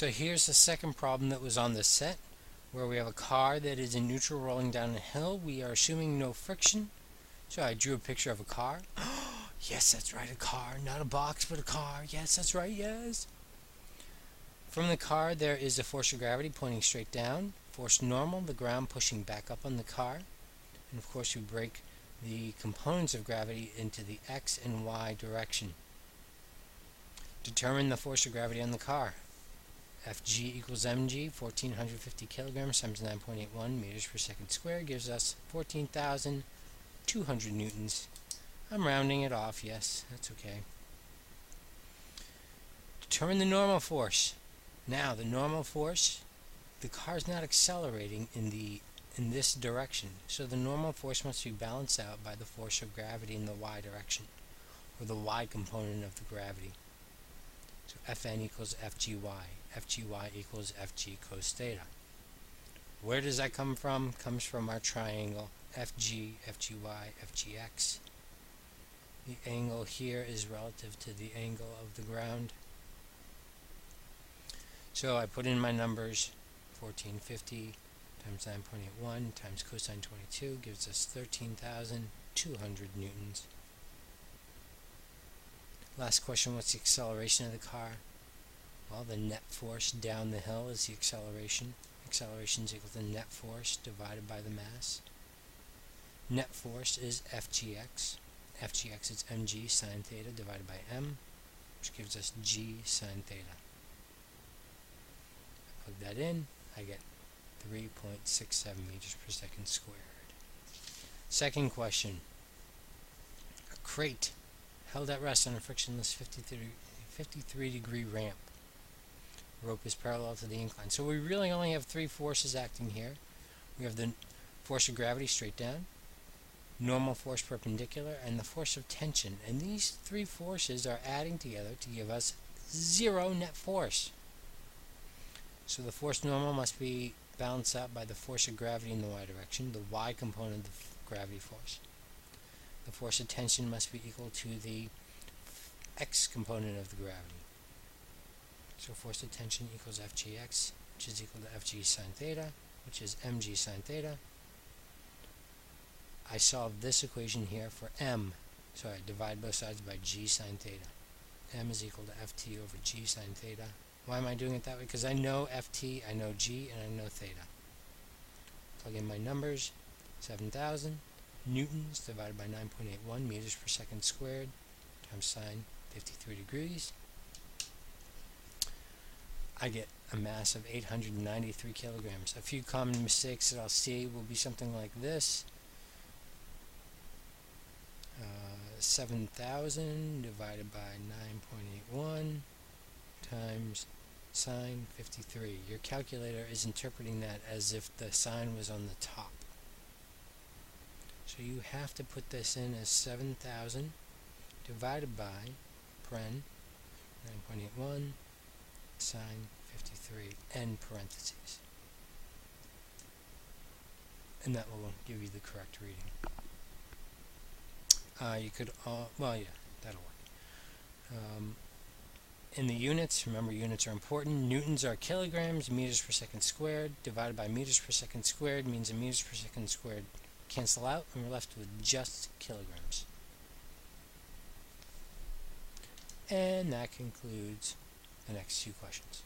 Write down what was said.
So here's the second problem that was on the set, where we have a car that is in neutral rolling down a hill. We are assuming no friction. So I drew a picture of a car. Yes, that's right, a car. Not a box, but a car. Yes, that's right, yes. From the car, there is a force of gravity pointing straight down. Force normal, the ground pushing back up on the car. And of course, we break the components of gravity into the x and y direction. Determine the force of gravity on the car. Fg equals mg, 1450 kilograms times 9.81 meters per second squared gives us 14,200 newtons. I'm rounding it off, yes, that's okay. Determine the normal force. Now, the normal force, the car is not accelerating in this direction, so the normal force must be balanced out by the force of gravity in the y direction, or the y component of the gravity. So Fn equals Fgy. Fgy equals Fg cos theta. Where does that come from? Comes from our triangle Fg, Fgy, Fgx. The angle here is relative to the angle of the ground. So I put in my numbers. 1450 times 9.81 times cosine 22 gives us 13,200 newtons. Last question, what's the acceleration of the car? Well, the net force down the hill is the acceleration. Acceleration is equal to net force divided by the mass. Net force is Fgx. Fgx is mg sine theta divided by m, which gives us g sine theta. I plug that in, I get 3.67 meters per second squared. Second question. A crate held at rest on a frictionless 53 degree ramp. Rope is parallel to the incline. So we really only have three forces acting here. We have the force of gravity straight down, normal force perpendicular, and the force of tension. And these three forces are adding together to give us zero net force. So the force normal must be balanced out by the force of gravity in the y direction, the y component of the gravity force. The force of tension must be equal to the x component of the gravity. So force of tension equals Fgx, which is equal to Fg sine theta, which is mg sine theta. I solved this equation here for m, so I divide both sides by g sine theta. M is equal to Ft over g sine theta. Why am I doing it that way? Because I know Ft, I know g, and I know theta. Plug in my numbers, 7,000 newtons divided by 9.81 meters per second squared times sine 53 degrees. I get a mass of 893 kilograms. A few common mistakes that I'll see will be something like this. 7,000 divided by 9.81 times sine 53. Your calculator is interpreting that as if the sine was on the top. So you have to put this in as 7,000 divided by paren 9.81 sine 53 end parentheses. And that will give you the correct reading. You could, well, yeah, that'll work. In the units, remember units are important. Newtons are kilograms, meters per second squared, divided by meters per second squared means a meters per second squared cancel out, and we're left with just kilograms. And that concludes the next two questions.